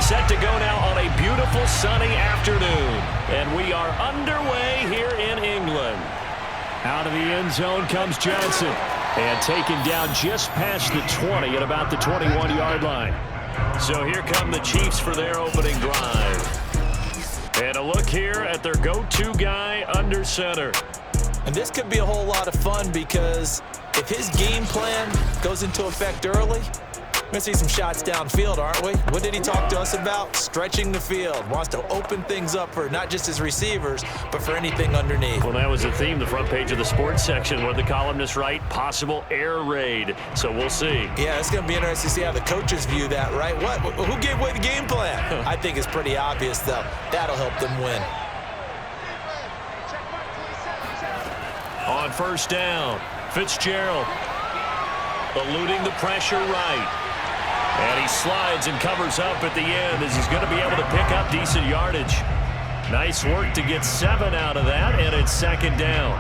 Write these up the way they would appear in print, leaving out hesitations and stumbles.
Set to go now on a beautiful sunny afternoon. And we are underway here in England. Out of the end zone comes Johnson. And taken down just past the 20 at about the 21-yard line. So here come the Chiefs for their opening drive. And a look here at their go-to guy under center. And this could be a whole lot of fun because if his game plan goes into effect early, we're going to see some shots downfield, aren't we? What did he talk to us about? Stretching the field. Wants to open things up for not just his receivers, but for anything underneath. Well, that was the theme, the front page of the sports section, where the columnists write possible air raid. So we'll see. Yeah, it's going to be interesting to see how the coaches view that, right? Who gave away the game plan? I think it's pretty obvious, though. That'll help them win. On first down, Fitzgerald eluding the pressure right. And he slides and covers up at the end as he's going to be able to pick up decent yardage. Nice work to get 7 out of that, and it's second down.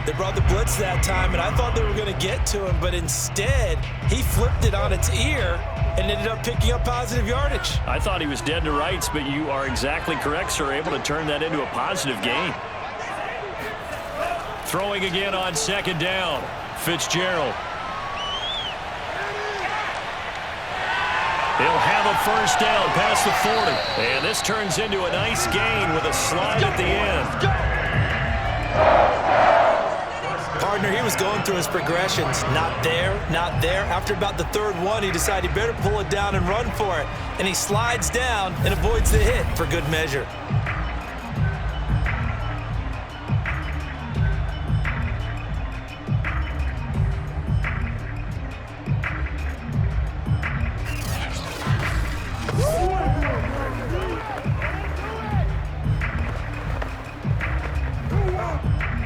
They brought the blitz that time, and I thought they were going to get to him, but instead he flipped it on its ear and ended up picking up positive yardage. I thought he was dead to rights, but you are exactly correct, sir. Able to turn that into a positive gain. Throwing again on second down, Fitzgerald. He'll have a first down past the 40. And this turns into a nice gain with a slide at the end. Partner, he was going through his progressions. Not there, not there. After about the third one, he decided he better pull it down and run for it. And he slides down and avoids the hit for good measure.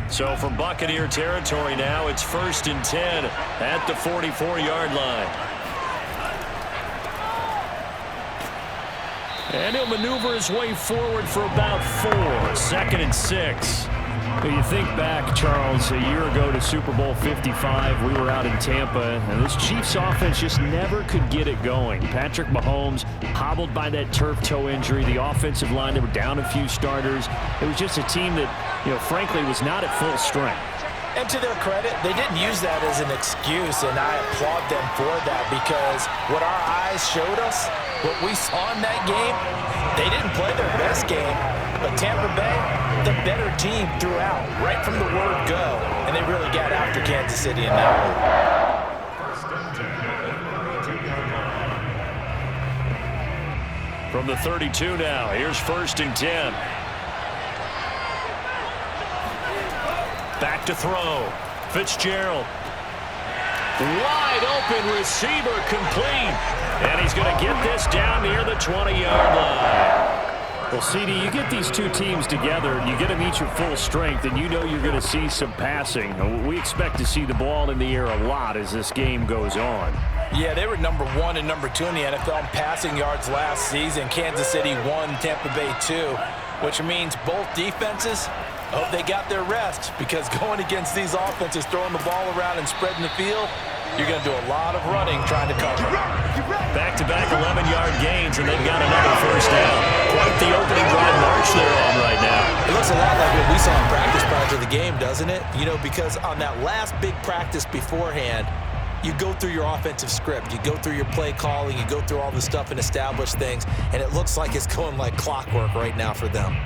So from Buccaneer territory now, it's 1st and 10 at the 44-yard line. And he'll maneuver his way forward for about 4. 2nd and 6. You think back, Charles, a year ago to Super Bowl 55, we were out in Tampa, and this Chiefs offense just never could get it going. Patrick Mahomes hobbled by that turf toe injury. The offensive line, they were down a few starters. It was just a team that, frankly, was not at full strength. And to their credit, they didn't use that as an excuse, and I applaud them for that because what our eyes showed us, what we saw in that game, they didn't play their best game, but Tampa Bay, the better team throughout, right from the word go, and they really got after Kansas City in that one. From the 32 now, here's 1st and 10. Back to throw. Fitzgerald. Wide open receiver complete. And he's going to get this down near the 20-yard line. Well, CD, you get these two teams together, you get them each at full strength, and you know you're going to see some passing. We expect to see the ball in the air a lot as this game goes on. Yeah, they were number 1 and number 2 in the NFL in passing yards last season. Kansas City 1, Tampa Bay 2, which means both defenses, I hope they got their rest, because going against these offenses, throwing the ball around and spreading the field, you're going to do a lot of running trying to cover. Back-to-back 11-yard gains, and they've got another first down. Quite the opening drive march they're on right now. It looks a lot like what we saw in practice prior to the game, doesn't it? Because on that last big practice beforehand, you go through your offensive script. You go through your play calling. You go through all the stuff and establish things, and it looks like it's going like clockwork right now for them.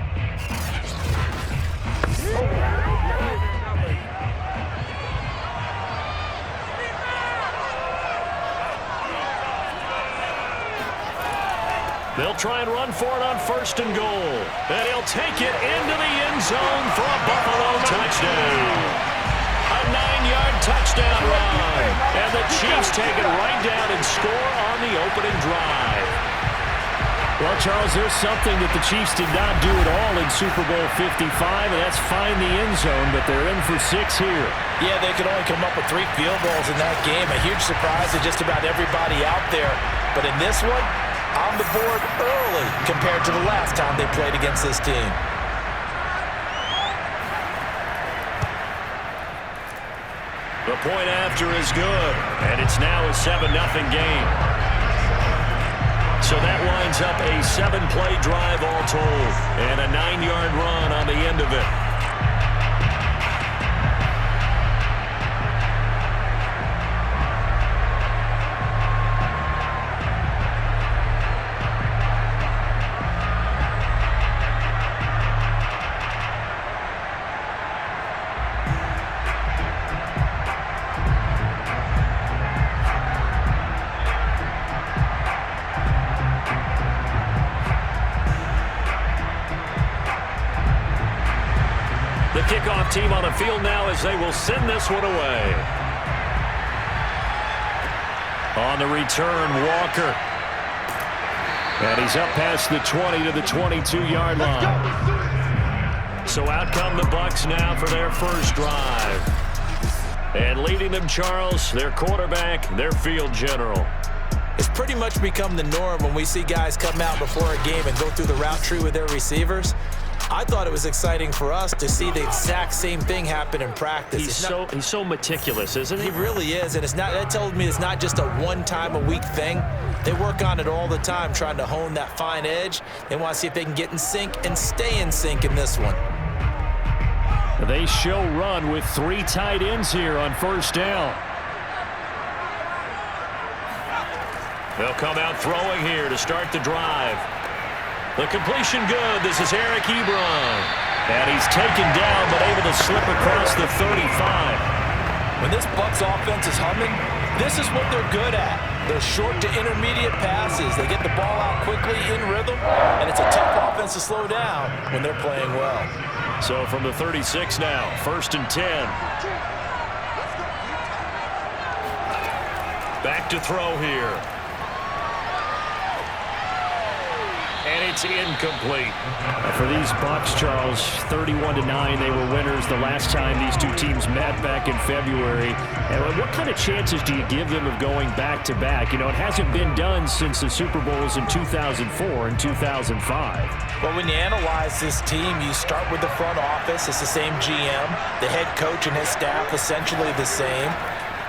They'll try and run for it on 1st and goal. And he'll take it into the end zone for a Buffalo touchdown. A 9-yard touchdown run. And the Chiefs take it right down and score on the opening drive. Well, Charles, there's something that the Chiefs did not do at all in Super Bowl 55, and that's find the end zone, but they're in for 6 here. Yeah, they could only come up with 3 field goals in that game. A huge surprise to just about everybody out there. But in this one, on the board early compared to the last time they played against this team. The point after is good, and it's now a 7-0 game. So that line lines up a 7-play drive all told, and a 9-yard run on the end of it. The kickoff team on the field now as they will send this one away. On the return, Walker. And he's up past the 20 to the 22-yard line. So out come the Bucs now for their first drive. And leading them, Charles, their quarterback, their field general. It's pretty much become the norm when we see guys come out before a game and go through the route tree with their receivers. I thought it was exciting for us to see the exact same thing happen in practice. He's so meticulous, isn't he? He really is, and that tells me it's not just a one-time-a-week thing. They work on it all the time, trying to hone that fine edge. They want to see if they can get in sync and stay in sync in this one. They show run with 3 tight ends here on first down. They'll come out throwing here to start the drive. The completion good. This is Eric Ebron. And he's taken down, but able to slip across the 35. When this Bucs offense is humming, this is what they're good at. Those short to intermediate passes. They get the ball out quickly in rhythm, and it's a tough offense to slow down when they're playing well. So from the 36 now, 1st and 10. Back to throw here. And it's incomplete. For these Bucs, Charles, 31-9, they were winners the last time these two teams met back in February. And what kind of chances do you give them of going back-to-back? You know, it hasn't been done since the Super Bowls in 2004 and 2005. Well, when you analyze this team, you start with the front office. It's the same GM. The head coach and his staff essentially the same.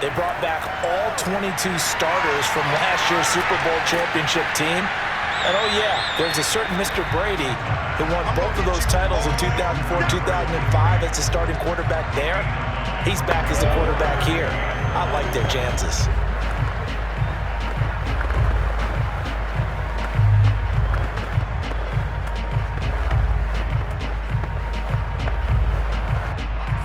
They brought back all 22 starters from last year's Super Bowl championship team. And, oh, yeah, there's a certain Mr. Brady who won both of those titles in 2004, 2005 as the starting quarterback there. He's back as the quarterback here. I like their chances.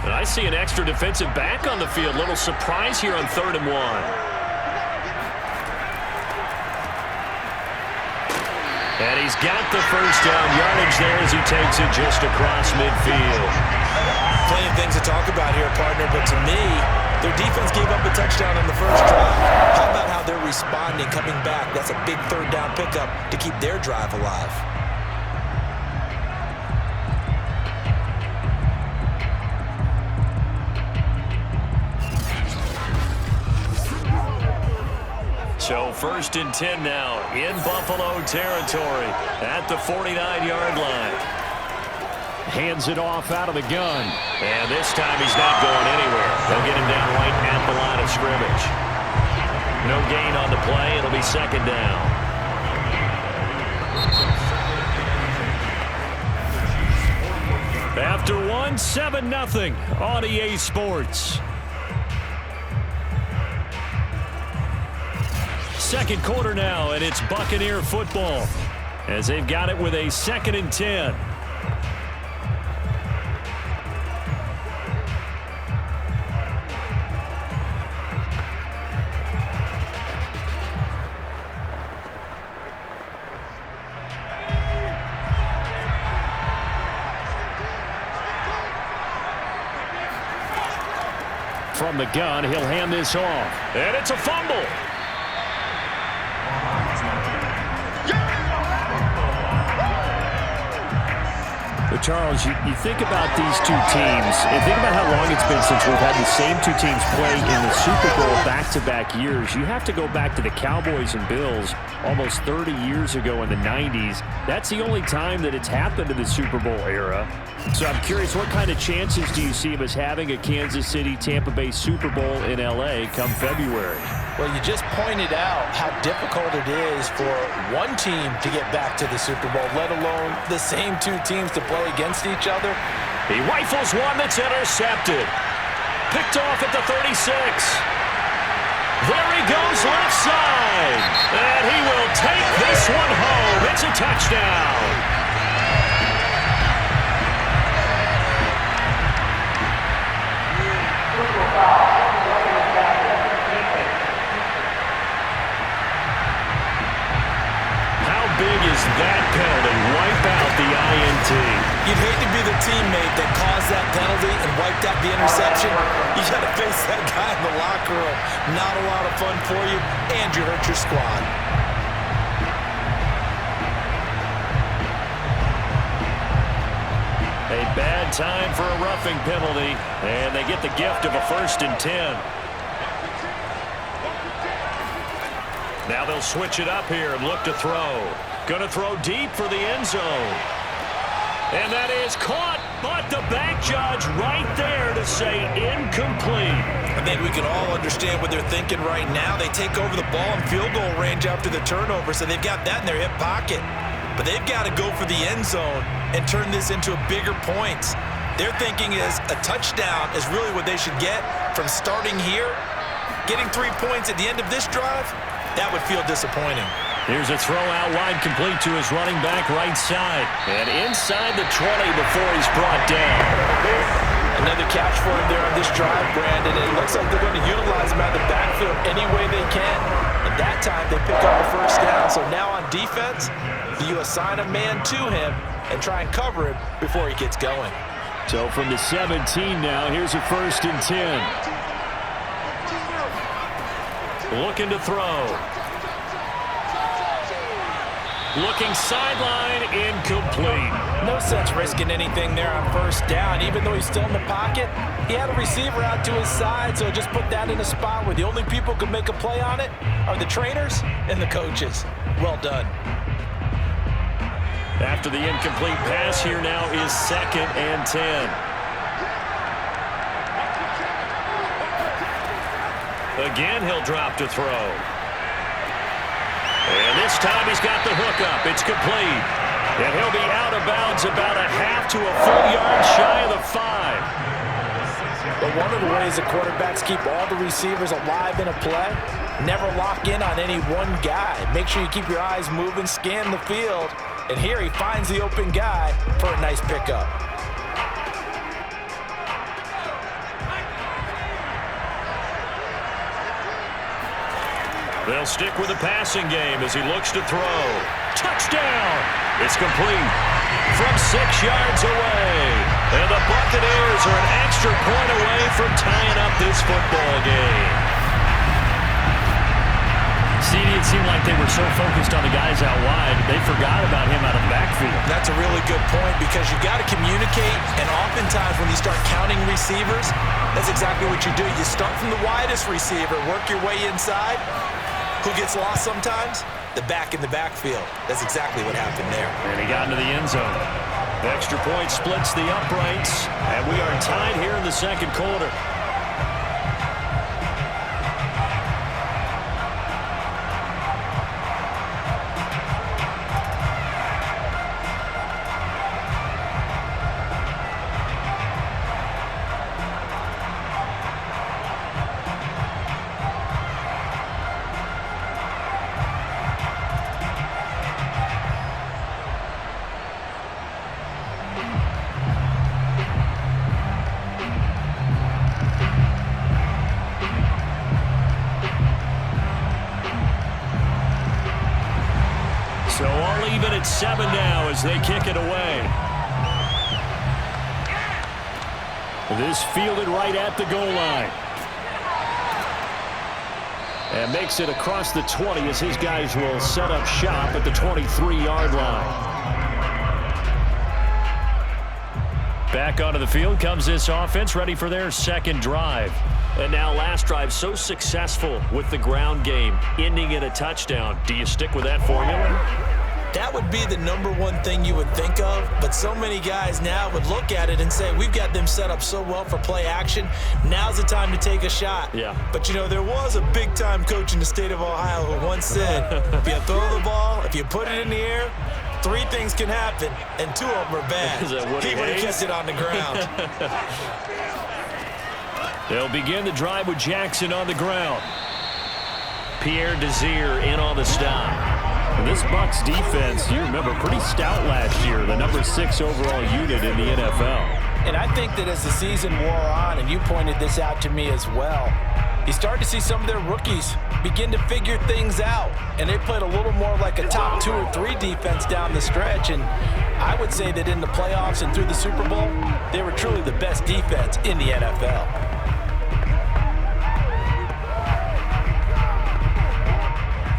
And I see an extra defensive back on the field. Little surprise here on 3rd and 1. And he's got the first down yardage there as he takes it just across midfield. Plenty of things to talk about here, partner, but to me, their defense gave up a touchdown on the first drive. How about how they're responding, coming back? That's a big 3rd down pickup to keep their drive alive. So 1st and 10 now in Buffalo territory at the 49-yard line. Hands it off out of the gun. And this time he's not going anywhere. They'll get him down right at the line of scrimmage. No gain on the play. It'll be 2nd down. After 1, 7-0 on EA Sports. Second quarter now, and it's Buccaneer football as they've got it with a 2nd and 10. From the gun, he'll hand this off, and it's a fumble. Charles, you think about these two teams, and think about how long it's been since we've had the same two teams play in the Super Bowl back-to-back years. You have to go back to the Cowboys and Bills almost 30 years ago in the 90s. That's the only time that it's happened in the Super Bowl era. So I'm curious, what kind of chances do you see of us having a Kansas City, Tampa Bay Super Bowl in L.A. come February? Well, you just pointed out how difficult it is for one team to get back to the Super Bowl, let alone the same two teams to play against each other. He rifles one that's intercepted. Picked off at the 36. There he goes left side. And he will take this one home. It's a touchdown. That penalty wipe out the INT. You'd hate to be the teammate that caused that penalty and wiped out the interception. You got to face that guy in the locker room. Not a lot of fun for you, and you hurt your squad. A bad time for a roughing penalty, and they get the gift of a 1st and 10. Now they'll switch it up here and look to throw. Going to throw deep for the end zone. And that is caught, but the back judge right there to say incomplete. I think we can all understand what they're thinking right now. They take over the ball in field goal range after the turnover, so they've got that in their hip pocket. But they've got to go for the end zone and turn this into bigger points. Their thinking is a touchdown is really what they should get from starting here. Getting 3 points at the end of this drive, that would feel disappointing. Here's a throw out wide, complete to his running back right side. And inside the 20 before he's brought down. Another catch for him there on this drive, Brandon. It looks like they're going to utilize him out of the backfield any way they can. And that time they pick up the 1st down. So now on defense, do you assign a man to him and try and cover him before he gets going? So from the 17 now, here's a 1st and 10. Looking to throw. Looking sideline, incomplete. No sense risking anything there on 1st down. Even though he's still in the pocket, he had a receiver out to his side, so just put that in a spot where the only people who can make a play on it are the trainers and the coaches. Well done. After the incomplete pass, here now is 2nd and 10. Again, he'll drop to throw. And this time he's got the hook up. It's complete. And he'll be out of bounds about a half to a full yard shy of the 5. But one of the ways the quarterbacks keep all the receivers alive in a play, never lock in on any one guy. Make sure you keep your eyes moving, scan the field. And here he finds the open guy for a nice pickup. They'll stick with the passing game as he looks to throw. Touchdown! It's complete from 6 yards away. And the Buccaneers are an extra point away from tying up this football game. CD, it seemed like they were so focused on the guys out wide, they forgot about him out of the backfield. That's a really good point because you got to communicate, and oftentimes when you start counting receivers, that's exactly what you do. You start from the widest receiver, work your way inside. Who gets lost sometimes? The back in the backfield. That's exactly what happened there. And he got into the end zone. Extra point splits the uprights, and we are tied here in the 2nd quarter. So all even at 7 now as they kick it away. This fielded right at the goal line. And makes it across the 20 as his guys will set up shop at the 23-yard line. Back onto the field comes this offense, ready for their 2nd drive. And now last drive so successful with the ground game, ending in a touchdown. Do you stick with that formula? That would be the number one thing you would think of, but so many guys now would look at it and say, we've got them set up so well for play action. Now's the time to take a shot. Yeah. But, you know, there was a big-time coach in the state of Ohio who once said, if you throw the ball, if you put it in the air, 3 things can happen, and 2 of them are bad. Is that Woody he would have Hayes? kept it on the ground. They'll begin the drive with Jackson on the ground. Pierre Desir in on the stop. And this Bucs defense, you remember, pretty stout last year, the number 6 overall unit in the NFL. And I think that as the season wore on, and you pointed this out to me as well, you start to see some of their rookies begin to figure things out. And they played a little more like a top 2 or 3 defense down the stretch. And I would say that in the playoffs and through the Super Bowl, they were truly the best defense in the NFL.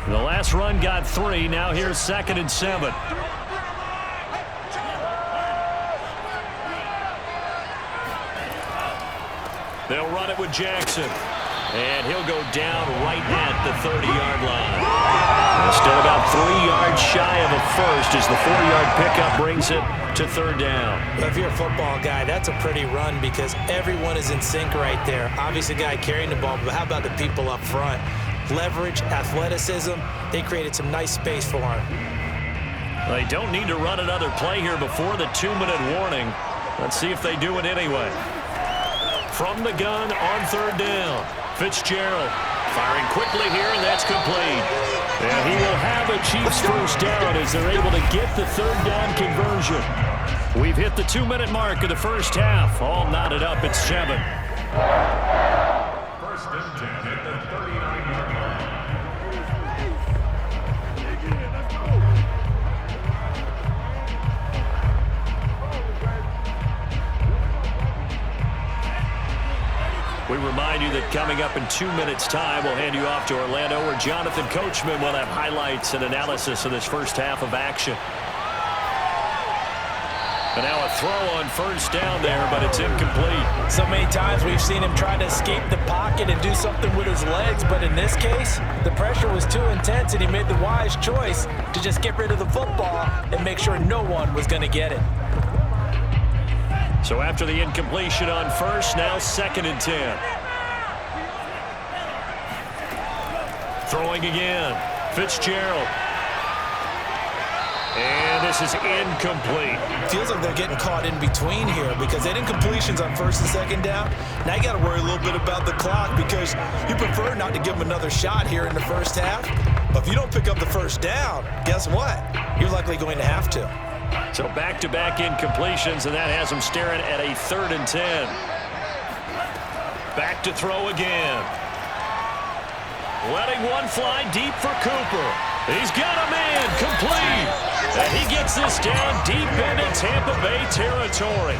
The last run got 3. Now here's 2nd and 7. They'll run it with Jackson. And he'll go down right at the 30-yard line. Still about 3 yards shy of a first as the 4-yard pickup brings it to 3rd down. Well, if you're a football guy, that's a pretty run because everyone is in sync right there. Obviously, the guy carrying the ball, but how about the people up front? Leverage, athleticism, they created some nice space for him. They don't need to run another play here before the 2-minute warning. Let's see if they do it anyway. From the gun on 3rd down, Fitzgerald firing quickly here, and that's complete. And he will have a Chiefs first down as they're able to get the 3rd down conversion. We've hit the 2-minute mark of the first half. All knotted up at 7. First and 10 at the 39-yard line. We remind you that coming up in 2 minutes' time, we'll hand you off to Orlando, where Jonathan Coachman will have highlights and analysis of this first half of action. And now a throw on first down there, but it's incomplete. So many times we've seen him try to escape the pocket and do something with his legs, but in this case, the pressure was too intense, and he made the wise choice to just get rid of the football and make sure no one was going to get it. So after the incompletion on first, now 2nd and 10. Throwing again, Fitzgerald. And this is incomplete. Feels like they're getting caught in between here because they had incompletions on 1st and 2nd down. Now you got to worry a little bit about the clock because you prefer not to give them another shot here in the first half. But if you don't pick up the first down, guess what? You're likely going to have to. So back-to-back incompletions, and that has them staring at a 3rd and 10. Back to throw again. Letting one fly deep for Cooper. He's got a man, complete. And he gets this down deep into Tampa Bay territory.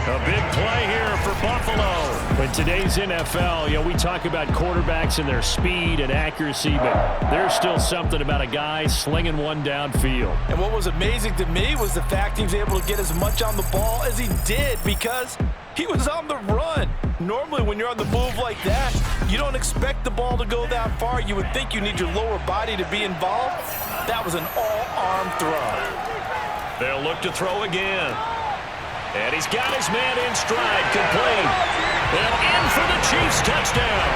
A big play here for Buffalo. In today's NFL, you know, we talk about quarterbacks and their speed and accuracy, but there's still something about a guy slinging one downfield. And what was amazing to me was the fact he was able to get as much on the ball as he did because he was on the run. Normally, when you're on the move like that, you don't expect the ball to go that far. You would think you need your lower body to be involved. That was an all-arm throw. They'll look to throw again. And he's got his man in stride, complete. And in for the Chiefs touchdown.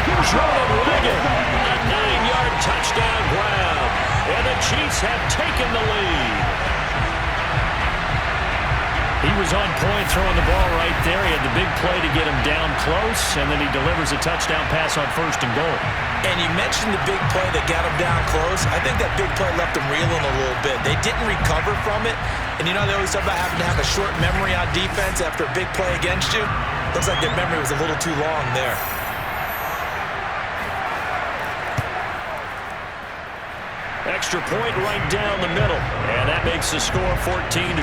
Here's Ronald Reagan, a 9-yard touchdown grab. And the Chiefs have taken the lead. He was on point throwing the ball right there. He had the big play to get him down close, and then he delivers a touchdown pass on 1st and goal. And you mentioned the big play that got him down close. I think that big play left him reeling a little bit. They didn't recover from it. And you know, they always talk about having to have a short memory on defense after a big play against you. Looks like their memory was a little too long there. Extra point right down the middle. And that makes the score 14-7.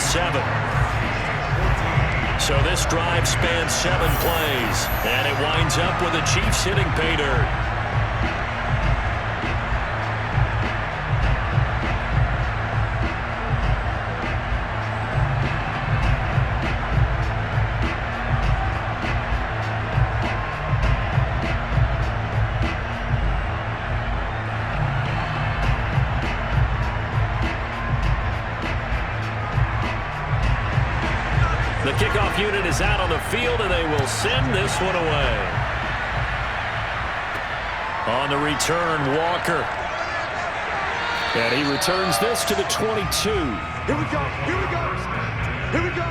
So this drive spans 7 plays. And it winds up with the Chiefs hitting pay dirt. The kickoff unit is out on the field, and they will send this one away. On the return, Walker. And he returns this to the 22. Here we go. Here we go. Here we go.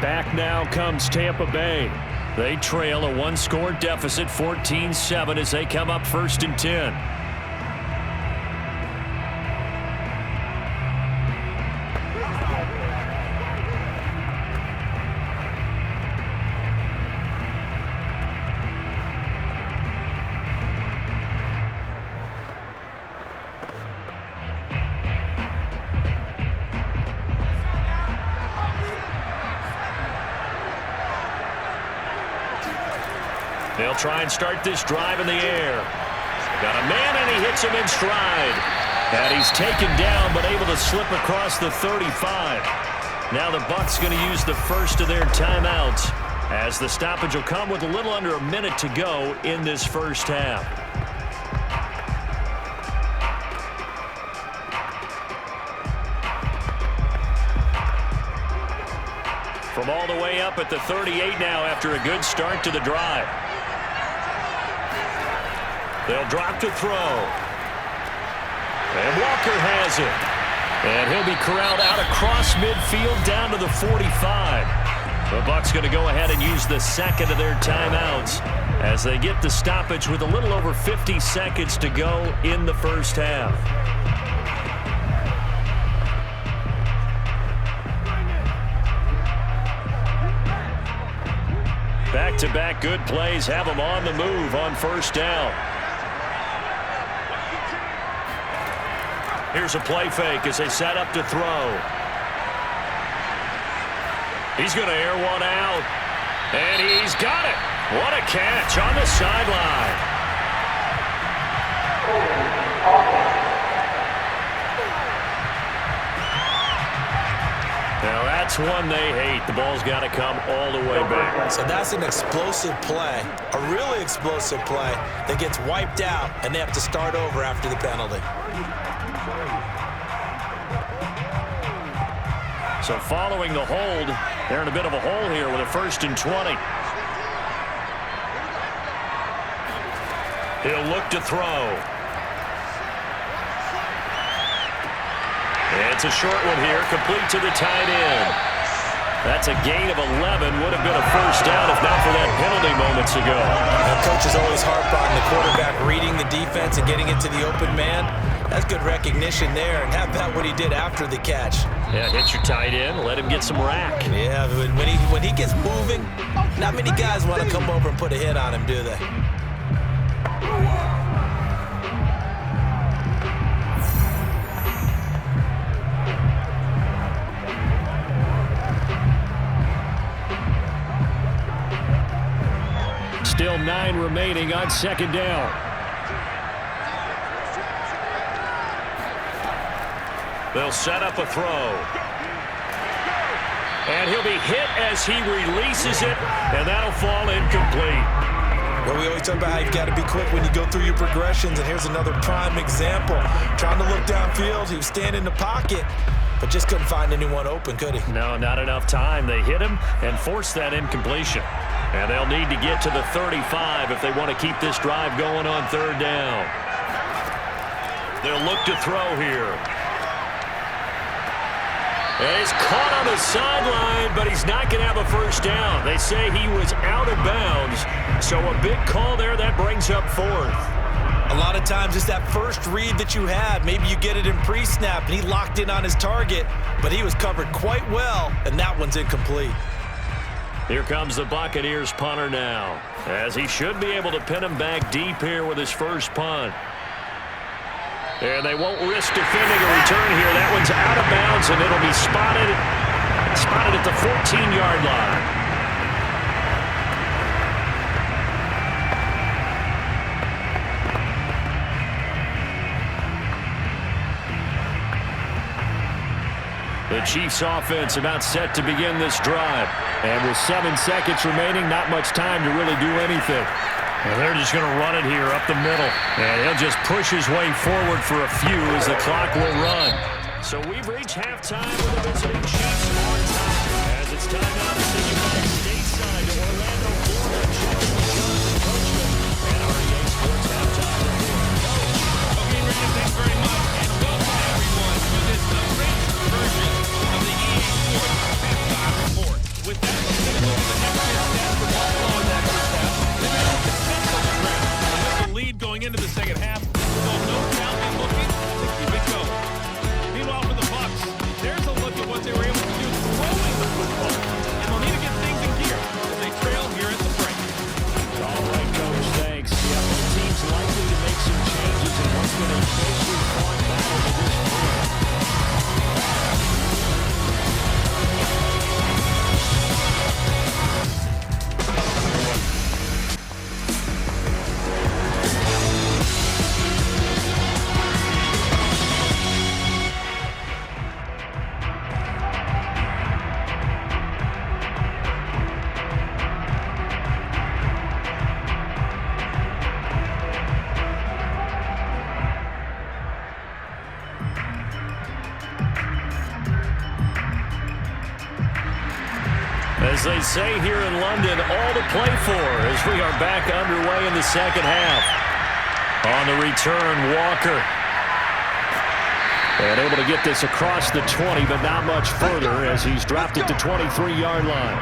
Back now comes Tampa Bay. They trail a one-score deficit, 14-7, as they come up 1st and 10. They'll try and start this drive in the air. Got a man, and he hits him in stride. And he's taken down, but able to slip across the 35. Now the Bucs going to use the first of their timeouts, as the stoppage will come with a little under a minute to go in this first half. From all the way up at the 38 now after a good start to the drive. They'll drop to throw. And Walker has it. And he'll be corralled out across midfield down to the 45. The Bucs going to go ahead and use the second of their timeouts as they get the stoppage with a little over 50 seconds to go in the first half. Back-to-back good plays have them on the move on first down. Here's a play fake as they set up to throw. He's going to air one out. And he's got it. What a catch on the sideline. Now that's one they hate. The ball's got to come all the way back. So that's an explosive play, a really explosive play that gets wiped out, and they have to start over after the penalty. So following the hold, they're in a bit of a hole here with a 1st and 20. He'll look to throw. It's a short one here, complete to the tight end. That's a gain of 11. Would have been a first down if not for that penalty moments ago. And coaches always harp on the quarterback reading the defense and getting it to the open man. That's good recognition there, and how about what he did after the catch? Yeah, hit your tight end, let him get some rack. Yeah, when he gets moving, not many guys want to come over and put a hit on him, do they? Still 9 remaining on second down. They'll set up a throw. And he'll be hit as he releases it, and that'll fall incomplete. Well, we always talk about how you've got to be quick when you go through your progressions, and here's another prime example. Trying to look downfield, he was standing in the pocket, but just couldn't find anyone open, could he? No, not enough time. They hit him and forced that incompletion. And they'll need to get to the 35 if they want to keep this drive going on third down. They'll look to throw here. And he's caught on the sideline, but he's not going to have a first down. They say he was out of bounds, so a big call there that brings up 4th. A lot of times it's that first read that you have. Maybe you get it in pre-snap, and he locked in on his target, but he was covered quite well, and that one's incomplete. Here comes the Buccaneers punter now, as he should be able to pin him back deep here with his first punt. And they won't risk defending a return here. That one's out of bounds, and it'll be spotted at the 14-yard line. The Chiefs offense about set to begin this drive. And with 7 seconds remaining, not much time to really do anything. And they're just going to run it here up the middle. And he'll just push his way forward for a few as the clock will run. So we've reached halftime with the visiting Chiefs on top. As it's time now to send you back stateside to Orlando, Florida. Check in with Jonathan Coachman and our EA Sports halftime report. Okay, Brandon, thanks very much, and welcome everyone to this abridged version of the EA Sports halftime report. With that, let's take a look at the next year's stats for Buffalo in that first half. They've been able to finish on the ground. And with the lead going into the second half, so no doubt in looking to keep it going. Meanwhile, for the Bucs, there's a look at what they were able to do throwing the football. And they'll need to get things in gear as they trail here at the break. All right, Coach, thanks. Yeah, both teams likely to make some changes in what's been a closely fought battle to this point. As they say here in London, all to play for as we are back underway in the second half. On the return, Walker. And able to get this across the 20, but not much further as he's dropped it to 23-yard line.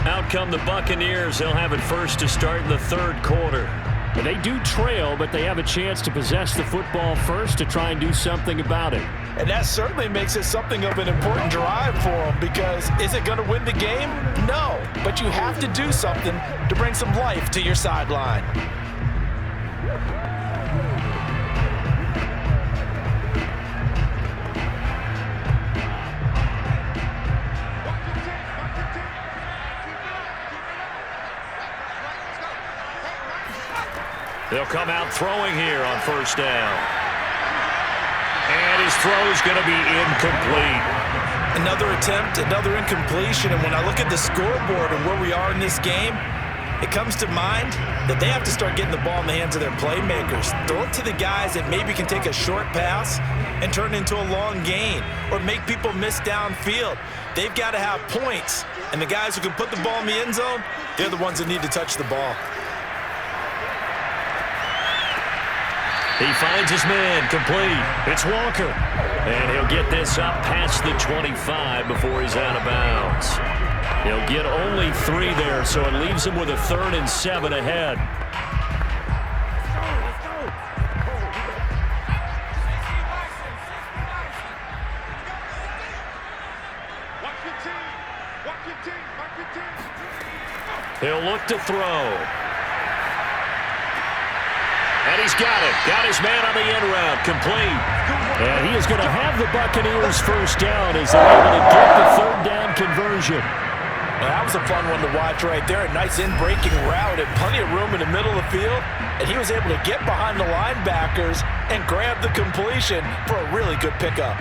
Out come the Buccaneers. They'll have it first to start in the third quarter. And they do trail, but they have a chance to possess the football first to try and do something about it. And that certainly makes it something of an important drive for them, because is it going to win the game? No, but you have to do something to bring some life to your sideline. They'll come out throwing here on first down. And his throw is going to be incomplete. Another attempt, another incompletion, and when I look at the scoreboard and where we are in this game, it comes to mind that they have to start getting the ball in the hands of their playmakers. Throw it to the guys that maybe can take a short pass and turn it into a long gain or make people miss downfield. They've got to have points, and the guys who can put the ball in the end zone, they're the ones that need to touch the ball. He finds his man, complete. It's Walker. And he'll get this up past the 25 before he's out of bounds. He'll get only 3 there, so it leaves him with a 3rd and 7 ahead. He'll look to throw. And he's got it. Got his man on the end route. Complete. And he is going to have the Buccaneers first down as they're able to get the 3rd down conversion. Well, that was a fun one to watch right there. A nice in-breaking route and plenty of room in the middle of the field. And he was able to get behind the linebackers and grab the completion for a really good pickup.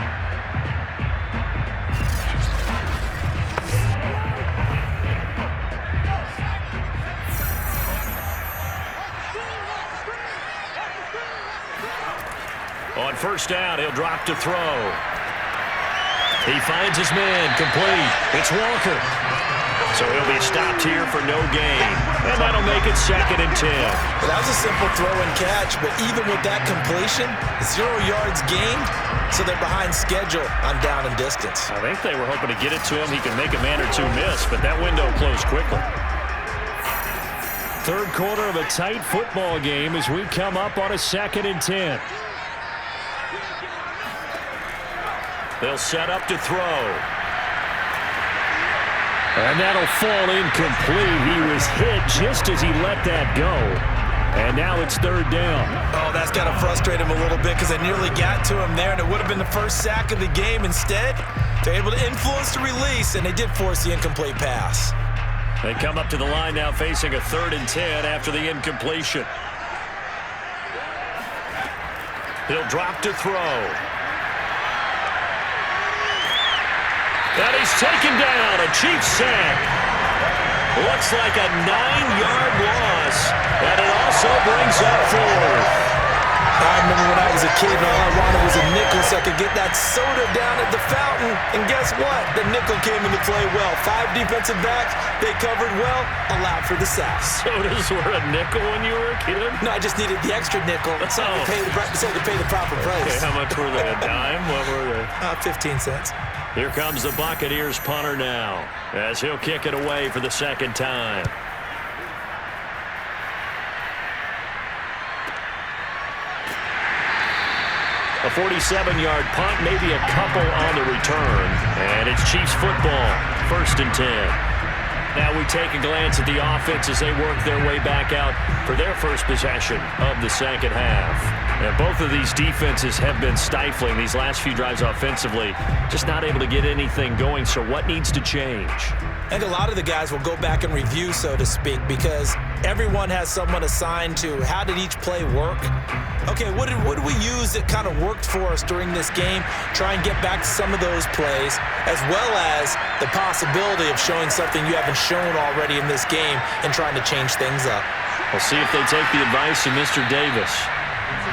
On first down, he'll drop to throw. He finds his man, complete. It's Walker. So he'll be stopped here for no gain. And that'll make it 2nd and 10. Well, that was a simple throw and catch, but even with that completion, 0 yards gained, so they're behind schedule on down and distance. I think they were hoping to get it to him. He can make a man or two miss, but that window closed quickly. Third quarter of a tight football game as we come up on a 2nd and 10. They'll set up to throw. And that'll fall incomplete. He was hit just as he let that go. And now it's 3rd down. Oh, that's got to frustrate him a little bit because I nearly got to him there, and it would have been the first sack of the game. Instead, they're able to influence the release, and they did force the incomplete pass. They come up to the line now facing a 3rd and 10 after the incompletion. He'll drop to throw. And he's taken down, a Chiefs sack. Looks like a 9-yard loss, and it also brings up 4th. I remember when I was a kid, and all I wanted was a nickel so I could get that soda down at the fountain. And guess what? The nickel came into play well. 5 defensive backs, they covered well, allowed for the sacks. Sodas were a nickel when you were a kid? No, I just needed the extra nickel so I could pay the proper price. Okay, how much were they? A dime? What were they? 15 cents. Here comes the Buccaneers punter now, as he'll kick it away for the second time. A 47-yard punt, maybe a couple on the return. And it's Chiefs football, 1st and 10. Now we take a glance at the offense as they work their way back out for their first possession of the second half. And both of these defenses have been stifling these last few drives offensively, just not able to get anything going. So what needs to change? And a lot of the guys will go back and review, so to speak, because everyone has someone assigned to how did each play work. Okay, what did we use that kind of worked for us during this game? Try and get back to some of those plays, as well as the possibility of showing something you haven't shown already in this game and trying to change things up. We'll see if they take the advice of Mr. Davis.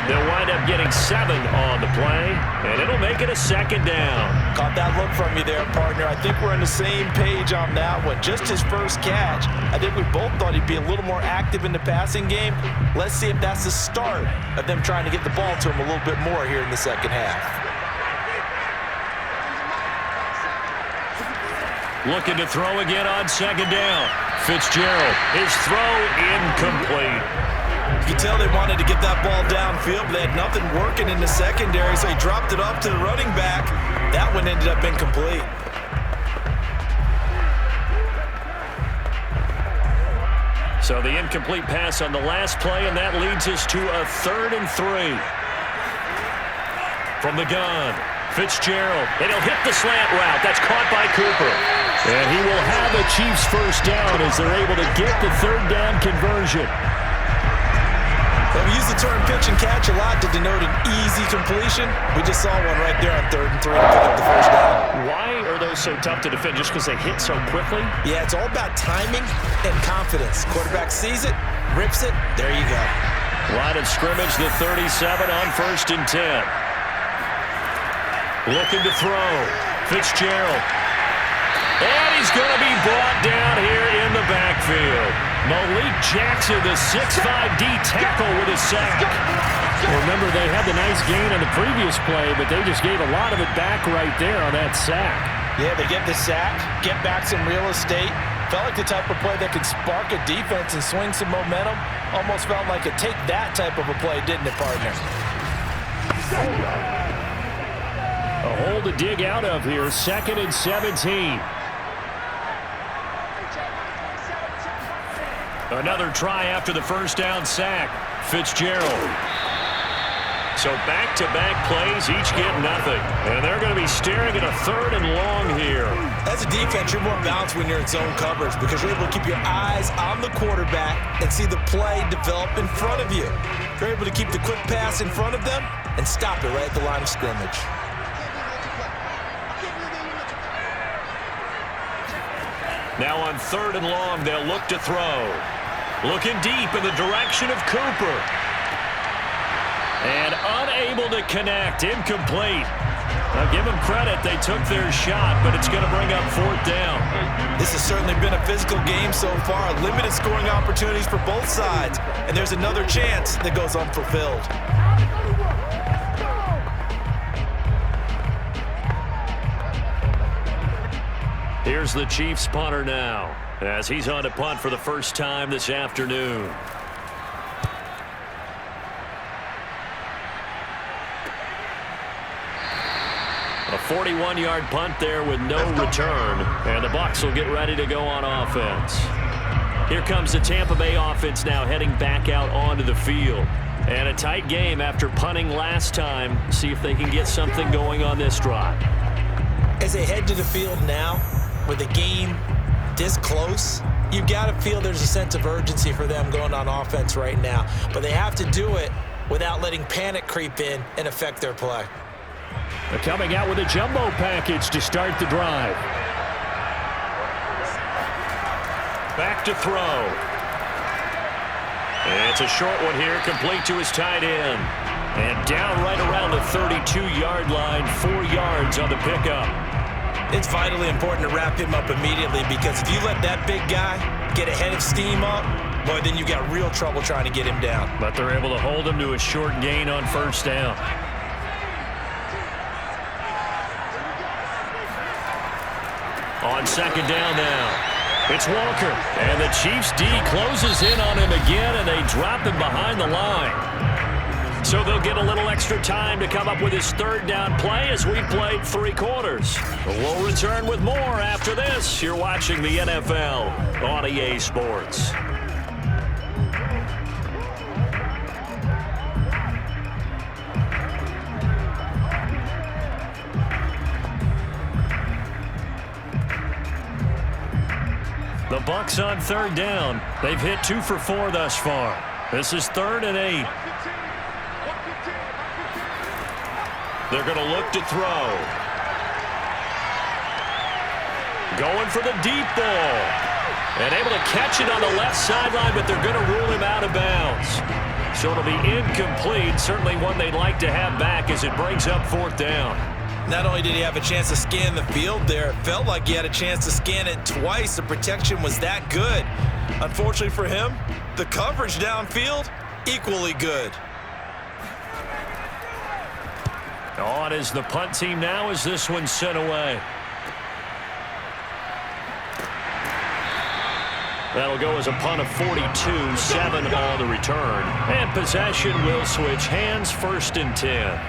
They'll wind up getting 7 on the play, and it'll make it a 2nd down. Caught that look from you there, partner. I think we're on the same page on that one. Just his first catch. I think we both thought he'd be a little more active in the passing game. Let's see if that's the start of them trying to get the ball to him a little bit more here in the second half. Looking to throw again on 2nd down. Fitzgerald, his throw incomplete. You can tell they wanted to get that ball downfield, but they had nothing working in the secondary, so he dropped it off to the running back. That one ended up incomplete. So the incomplete pass on the last play, and that leads us to a 3rd and 3. From the gun, Fitzgerald, and he'll hit the slant route. That's caught by Cooper. And he will have a Chiefs first down as they're able to get the 3rd down conversion. Well, we use the term pitch and catch a lot to denote an easy completion. We just saw one right there on 3rd and 3 to pick up the first down. Why are those so tough to defend? Just because they hit so quickly? Yeah, it's all about timing and confidence. Quarterback sees it, rips it, there you go. Line of scrimmage, the 37 on 1st and 10. Looking to throw. Fitzgerald. And he's going to be brought down here in the backfield. Malik Jackson, the 6'5" D tackle with a sack. Remember, they had the nice gain on the previous play, but they just gave a lot of it back right there on that sack. Yeah, they get the sack, get back some real estate. Felt like the type of play that could spark a defense and swing some momentum. Almost felt like a take that type of a play, didn't it, partner? A hole to dig out of here, 2nd and 17. Another try after the first down sack. Fitzgerald. So back-to-back plays, each get nothing. And they're going to be staring at a 3rd and long here. As a defense, you're more balanced when you're in zone coverage because you're able to keep your eyes on the quarterback and see the play develop in front of you. You're able to keep the quick pass in front of them and stop it right at the line of scrimmage. Now on 3rd and long, they'll look to throw. Looking deep in the direction of Cooper. And unable to connect. Incomplete. Now give them credit. They took their shot, but it's going to bring up 4th down. This has certainly been a physical game so far. Limited scoring opportunities for both sides. And there's another chance that goes unfulfilled. Here's the Chiefs punter now, as he's on to punt for the first time this afternoon. A 41-yard punt there with no return, and the Bucs will get ready to go on offense. Here comes the Tampa Bay offense now heading back out onto the field. And a tight game after punting last time. See if they can get something going on this drive. As they head to the field now, with the game this close, you've got to feel there's a sense of urgency for them going on offense right now. But they have to do it without letting panic creep in and affect their play. They're coming out with a jumbo package to start the drive. Back to throw. And it's a short one here, complete to his tight end. And down right around the 32-yard line, 4 yards on the pickup. It's vitally important to wrap him up immediately because if you let that big guy get a head of steam up, boy, then you got real trouble trying to get him down. But they're able to hold him to a short gain on first down. On second down now. It's Walker, and the Chiefs D closes in on him again, and they drop him behind the line. So they'll get a little extra time to come up with his third down play as we played 3 quarters. We'll return with more after this. You're watching the NFL on EA Sports. The Bucs on third down. They've hit 2 for 4 thus far. This is 3rd and 8. They're going to look to throw. Going for the deep ball. And able to catch it on the left sideline, but they're going to rule him out of bounds. So it'll be incomplete. Certainly one they'd like to have back as it brings up 4th down. Not only did he have a chance to scan the field there, it felt like he had a chance to scan it twice. The protection was that good. Unfortunately for him, the coverage downfield, equally good. On is the punt team now as this one's sent away. That'll go as a punt of 42, 7 on the return. And possession will switch hands, 1st and 10.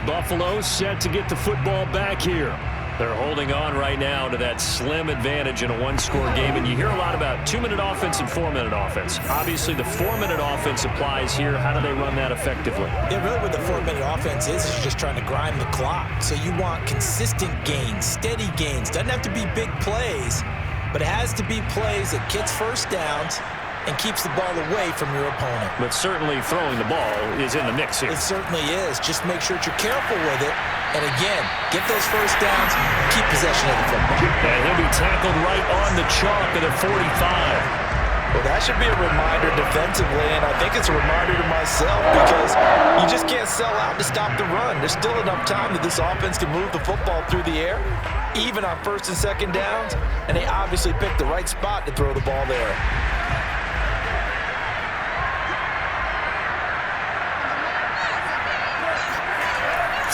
Buffalo set to get the football back here. They're holding on right now to that slim advantage in a 1-score game, and you hear a lot about 2-minute offense and 4-minute offense. Obviously, the 4-minute offense applies here. How do they run that effectively? Yeah, really what the 4-minute offense is you're just trying to grind the clock. So you want consistent gains, steady gains. Doesn't have to be big plays, but it has to be plays that gets first downs and keeps the ball away from your opponent. But certainly throwing the ball is in the mix here. It certainly is. Just make sure that you're careful with it. And again, get those first downs, keep possession of the football. And he'll be tackled right on the chalk at the 45. Well, that should be a reminder defensively, and I think it's a reminder to myself because you just can't sell out to stop the run. There's still enough time that this offense can move the football through the air, even on 1st and 2nd downs, and they obviously picked the right spot to throw the ball there.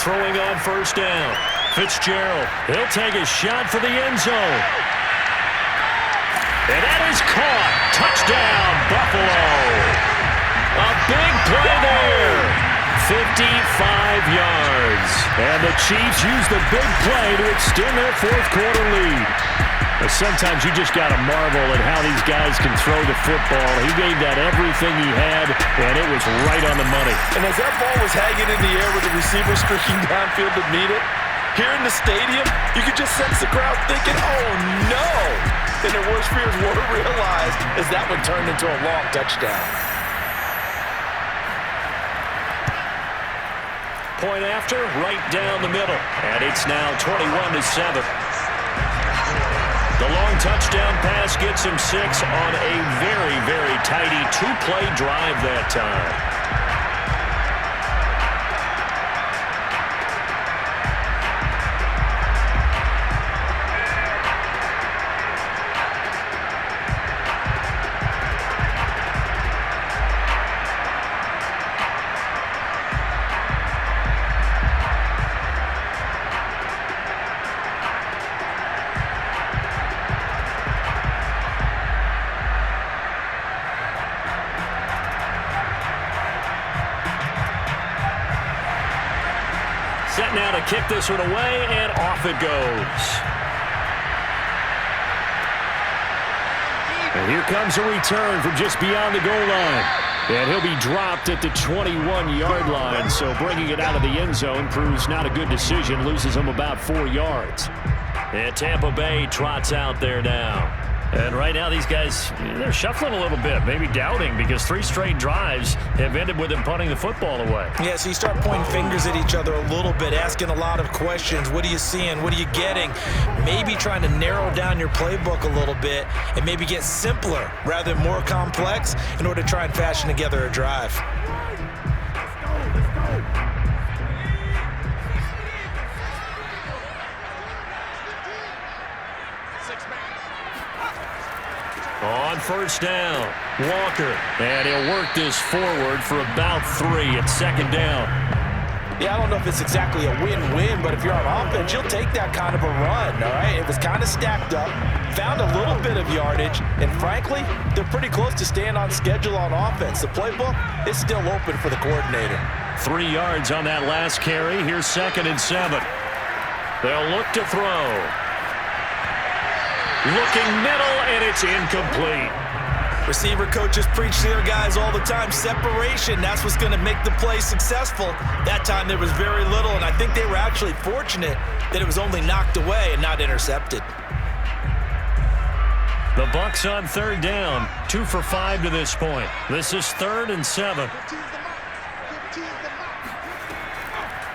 Throwing on 1st down. Fitzgerald, he'll take a shot for the end zone. And that is caught. Touchdown, Buffalo. A big play there. 55 yards. And the Chiefs use the big play to extend their 4th quarter lead. But sometimes you just got to marvel at how these guys can throw the football. He gave that everything he had, and it was right on the money. And as that ball was hanging in the air with the receiver streaking downfield to meet it, here in the stadium, you could just sense the crowd thinking, oh, no. And their worst fears were realized as that one turned into a long touchdown. Point after, right down the middle. And it's now 21-7. The long touchdown pass gets him 6 on a very, very tidy 2-play drive that time. Set now to kick this one away, and off it goes. And here comes a return from just beyond the goal line. And he'll be dropped at the 21-yard line, so bringing it out of the end zone proves not a good decision, loses him about 4 yards. And Tampa Bay trots out there now. And right now these guys, they're shuffling a little bit, maybe doubting, because 3 straight drives have ended with them punting the football away. Yeah, so you start pointing fingers at each other a little bit, asking a lot of questions. What are you seeing? What are you getting? Maybe trying to narrow down your playbook a little bit and maybe get simpler rather than more complex in order to try and fashion together a drive. first down. Walker, and he'll work this forward for about 3 at second down. Yeah, I don't know if it's exactly a win-win, but if you're on offense, you'll take that kind of a run, all right? It was kind of stacked up, found a little bit of yardage, and frankly, they're pretty close to staying on schedule on offense. The playbook is still open for the coordinator. 3 yards on that last carry. Here's 2nd and 7. They'll look to throw. Looking middle, and it's incomplete. Receiver coaches preach to their guys all the time. Separation, that's what's going to make the play successful. That time there was very little, and I think they were actually fortunate that it was only knocked away and not intercepted. The Bucs on 3rd down. 2 for 5 to this point. This is 3rd and 7.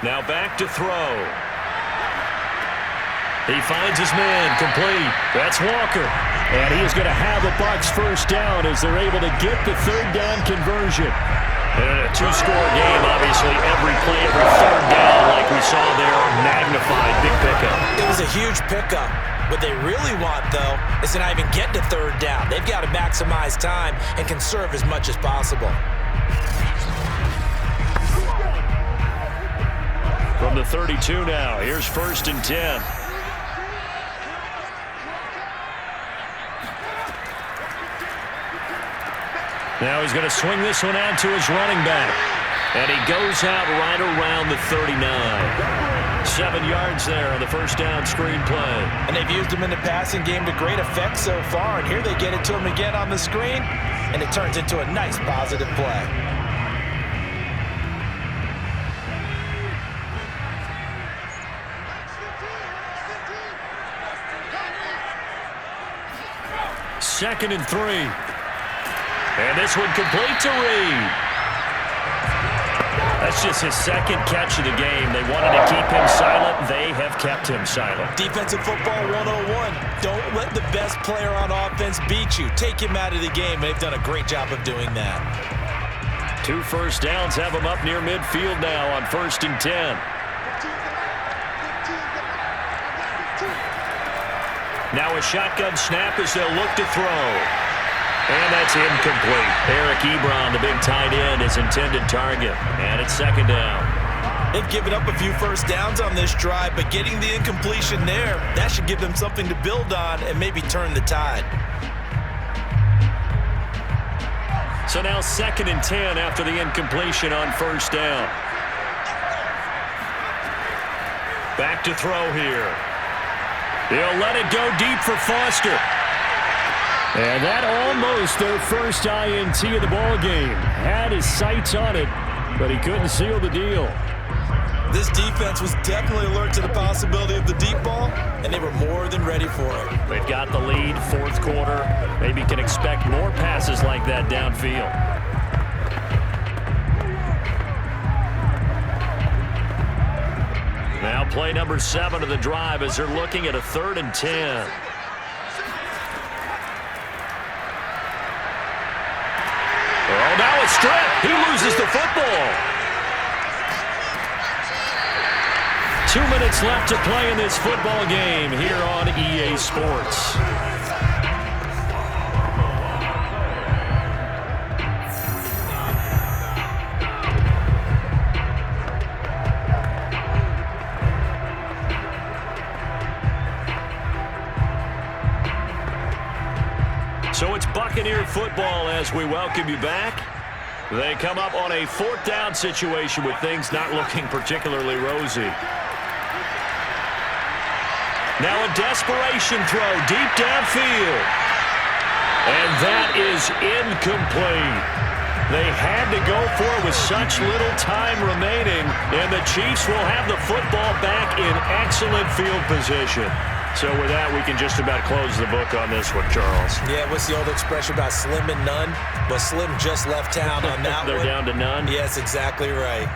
Now back to throw. He finds his man, complete. That's Walker. And he is going to have the Bucs first down as they're able to get the 3rd down conversion. And a 2-score game, obviously, every play, every 3rd down, like we saw there, magnified, big pickup. It was a huge pickup. What they really want, though, is to not even get to 3rd down. They've got to maximize time and conserve as much as possible. From the 32 now, here's 1st and 10. Now he's going to swing this one out to his running back. And he goes out right around the 39. 7 yards there on the first down screen play. And they've used him in the passing game to great effect so far. And here they get it to him again on the screen. And it turns into a nice positive play. Second and 3. And this one complete to Reed. That's just his 2nd catch of the game. They wanted to keep him silent. They have kept him silent. Defensive football 101. Don't let the best player on offense beat you. Take him out of the game. They've done a great job of doing that. 2 first downs have him up near midfield now on 1st and 10. Now a shotgun snap as they'll look to throw. And that's incomplete. Eric Ebron, the big tight end, is intended target. And it's 2nd down. They've given up a few first downs on this drive, but getting the incompletion there, that should give them something to build on and maybe turn the tide. So now 2nd and 10 after the incompletion on 1st down. Back to throw here. He'll let it go deep for Foster. And that almost their first INT of the ball game. Had his sights on it, but he couldn't seal the deal. This defense was definitely alert to the possibility of the deep ball, and they were more than ready for it. They've got the lead, 4th quarter. Maybe can expect more passes like that downfield. Now play number 7 of the drive as they're looking at a 3rd and 10. Oh, now a strip. He loses the football. 2 minutes left to play in this football game here on EA Sports. So it's Buccaneer football as we welcome you back. They come up on a 4th down situation with things not looking particularly rosy. Now a desperation throw deep downfield. And that is incomplete. They had to go for it with such little time remaining, and the Chiefs will have the football back in excellent field position. So with that, we can just about close the book on this one, Charles. Yeah, what's the old expression about slim and none? Well, Slim just left town on that They're one. down to none? Yes, exactly right.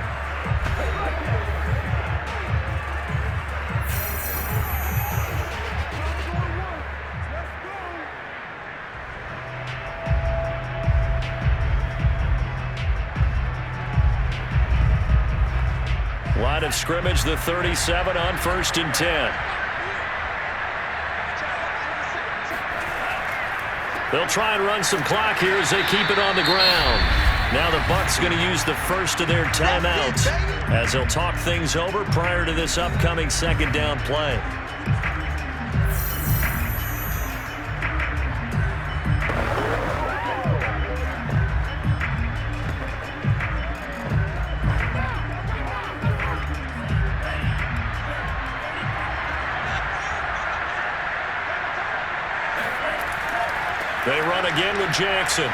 Line of scrimmage, the 37 on 1st and 10. They'll try and run some clock here as they keep it on the ground. Now the Bucs going to use the first of their timeouts as they'll talk things over prior to this upcoming second down play. They run again with Jackson.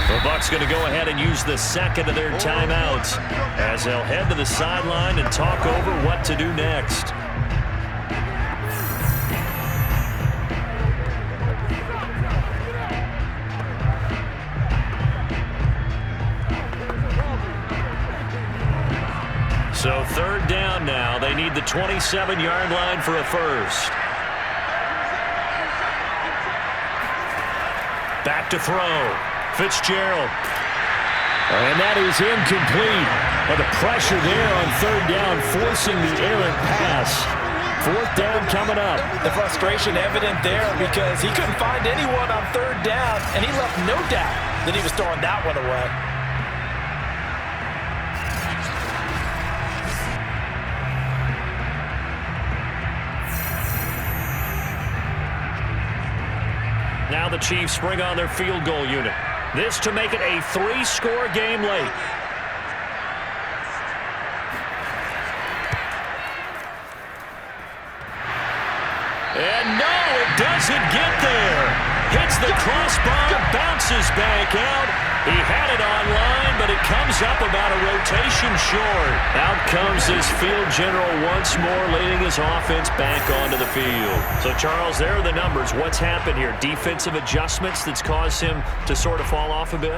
The Bucs going to go ahead and use the second of their timeouts as they'll head to the sideline and talk over what to do next. So third down now. They need the 27-yard line for a first. Back to throw. Fitzgerald. And that is incomplete. But the pressure there on third down, forcing the errant pass. Fourth down coming up. The frustration evident there because he couldn't find anyone on third down, and he left no doubt that he was throwing that one away. Now the Chiefs bring on their field goal unit. This to make it a 3-score game late. And no, it doesn't get there. Hits the crossbar, bounces back out. He had it online, but it comes up about a rotation short. Out comes this field general once more, leading his offense back onto the field. So, Charles, there are the numbers. What's happened here? Defensive adjustments that's caused him to sort of fall off a bit?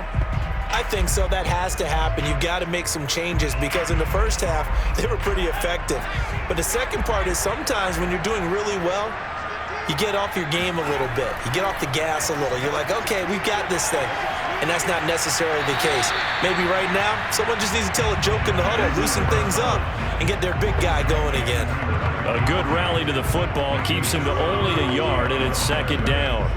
I think so. That has to happen. You've got to make some changes because in the first half, they were pretty effective. But the second part is sometimes when you're doing really well, you get off your game a little bit. You get off the gas a little. You're like, okay, we've got this thing. And that's not necessarily the case. Maybe right now, someone just needs to tell a joke in the huddle, loosen things up, and get their big guy going again. A good rally to the football keeps him to only a yard, and it's second down.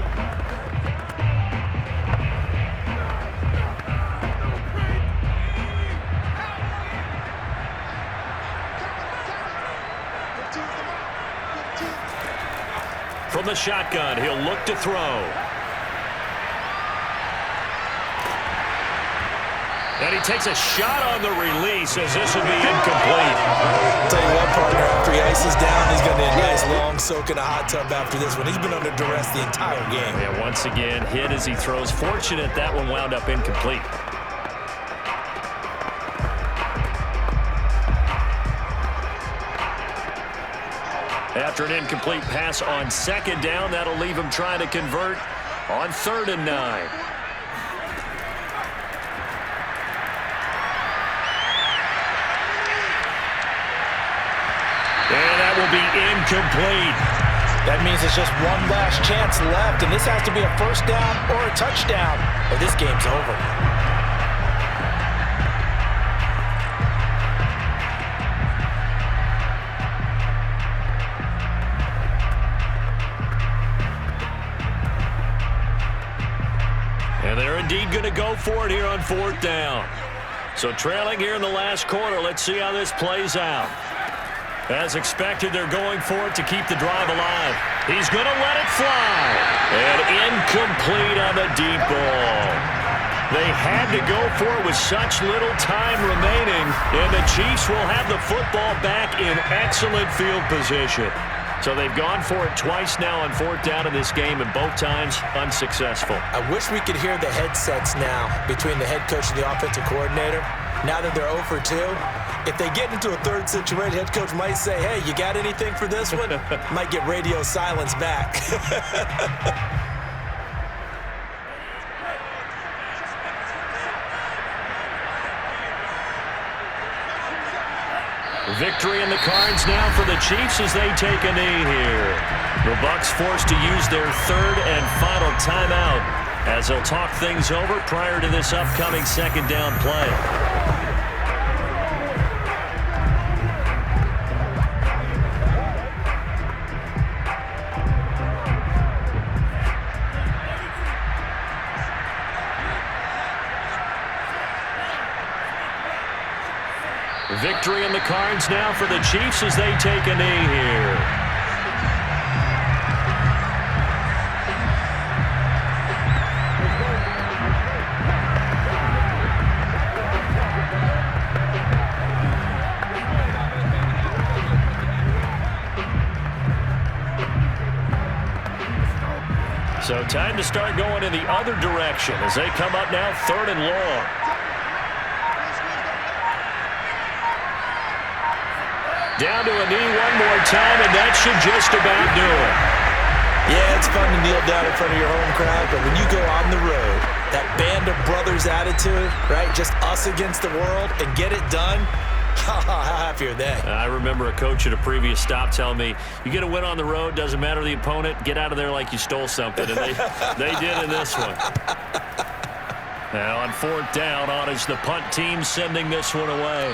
From the shotgun, he'll look to throw. And he takes a shot on the release as this will be incomplete. I'll tell you what, partner, after he ices down, he's going to need a nice long soak in a hot tub after this one. He's been under duress the entire game. Yeah, once again, hit as he throws. Fortunate that one wound up incomplete. After an incomplete pass on second down, that'll leave him trying to convert on 3rd and 9. And that will be incomplete. That means it's just one last chance left, and this has to be a first down or a touchdown, or this game's over. And they're indeed going to go for it here on 4th down. So trailing here in the last quarter, let's see how this plays out. As expected, they're going for it to keep the drive alive. He's going to let it fly. And incomplete on the deep ball. They had to go for it with such little time remaining, and the Chiefs will have the football back in excellent field position. So they've gone for it twice now on 4th down in this game, and both times unsuccessful. I wish we could hear the headsets now between the head coach and the offensive coordinator. Now that they're 0 for 2, if they get into a third situation, head coach might say, hey, you got anything for this one? Might get radio silence back. Victory in the cards now for the Chiefs as they take a knee here. The Bucs forced to use their 3rd and final timeout as they'll talk things over prior to this upcoming second down play. Victory in the cards now for the Chiefs as they take a knee here. So time to start going in the other direction as they come up now 3rd and long. Down to a knee one more time, and that should just about do it. Yeah, it's fun to kneel down in front of your home crowd, but when you go on the road, that band of brothers attitude, right, just us against the world, and get it done, how happy are they? I remember a coach at a previous stop telling me, you get a win on the road, doesn't matter the opponent, get out of there like you stole something. And they did in this one. Now on 4th down, on is the punt team sending this one away.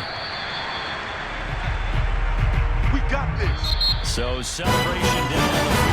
We got this. So celebration down the